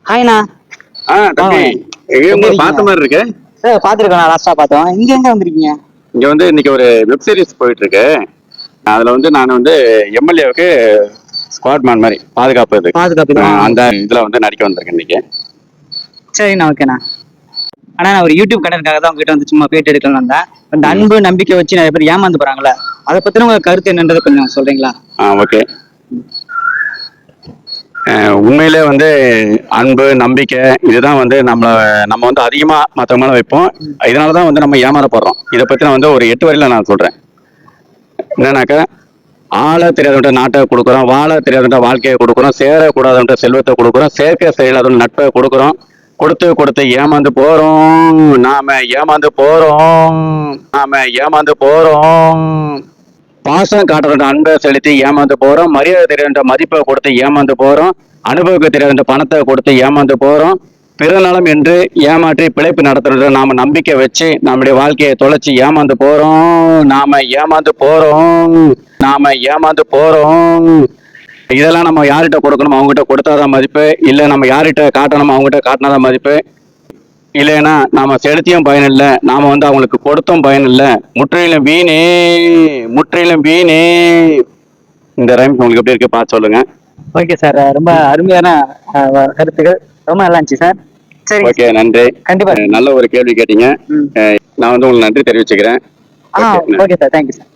ஹாய்ண்ணா. தம்பி உங்களை பார்த்த மாதிரி இருக்கு. பாத்துருக்கேன், லாஸ்டா பார்த்தோம். இங்க எங்க வந்திருக்கீங்க? இங்க வந்து இன்னைக்கு ஒரு வெப் சீரிஸ் போயிட்டு இருக்கு. அதுல வந்து நான் வந்து எம்எல்ஏவுக்கு ஸ்குவாட்மேன் மாதிரி பாதுகாப்பு அந்த இதுல வந்து நடிக்க வந்திருக்கேன் இன்னைக்கு. சரிண்ணா, ஓகேண்ணா. ஆனா நான் ஒரு யூடியூப் கடனுக்காக தான் உங்ககிட்ட வந்து சும்மா பேட்டி எடுக்கலாம் வந்தேன். அந்த அன்பு நம்பிக்கை வச்சு நிறைய பேர் ஏமாந்து போறாங்களே, அதை பத்தின உங்க கருத்து என்னன்றது கொஞ்சம் சொல்றீங்களா? ஓகே. உண்மையிலே வந்து அன்பு நம்பிக்கை இதுதான் வந்து நம்ம வந்து அதிகமா மற்றவங்க மேல வைப்போம். இதனாலதான் வந்து நம்ம ஏமாறப்படுறோம். இதை பத்தி நான் வந்து ஒரு 8 வரியில நான் சொல்றேன். என்னன்னாக்கா, ஆள தெரியாதவன்ட்ட நாட்டை கொடுக்குறோம், வாழ தெரியாதவன்ட்ட வாழ்க்கையை கொடுக்குறோம், சேரக்கூடாதவன்ட்ட செல்வத்தை கொடுக்குறோம், சேர்க்க செயலாதவன் நட்பை கொடுக்குறோம், கொடுத்து கொடுத்து ஏமாந்து போறோம், நாம ஏமாந்து போறோம். பாசம் காட்டுற அன்பை செலுத்தி ஏமாந்து போறோம், மரியாதை தெரியாத மதிப்பை கொடுத்து ஏமாந்து போறோம், அனுபவிக்க தெரியாத பணத்தை கொடுத்து ஏமாந்து போறோம், பிறநலம் என்று ஏமாற்றி பிழைப்பு நடத்துறத நாம நம்பிக்கை வச்சு நம்முடைய வாழ்க்கையை தொலைச்சி ஏமாந்து போறோம். இதெல்லாம் நம்ம யார்கிட்ட கொடுக்கணும், அவங்ககிட்ட கொடுத்தாதான் மதிப்பு. இல்லை நம்ம யார்கிட்ட காட்டணும், அவங்ககிட்ட காட்டினாதான் மதிப்பு. இல்லைன்னா நாம செலுத்தியும் பயன் இல்லை, நாம வந்து அவங்களுக்கு கொடுத்தும் பயன் இல்லை. முற்றிலும் வீணே. இந்த ரைம் உங்களுக்கு எப்படி இருக்கு பார்த்து சொல்லுங்க. ஓகே சார், ரொம்ப அருமையான கருத்துக்கள், ரொம்ப நல்லா இருந்துச்சு சார். சரி, ஓகே, நன்றி. கண்டிப்பா நல்ல ஒரு கேள்வி கேட்டீங்க. நான் வந்து உங்களுக்கு நன்றி தெரிவிச்சுக்கிறேன். Okay sir, thank you sir.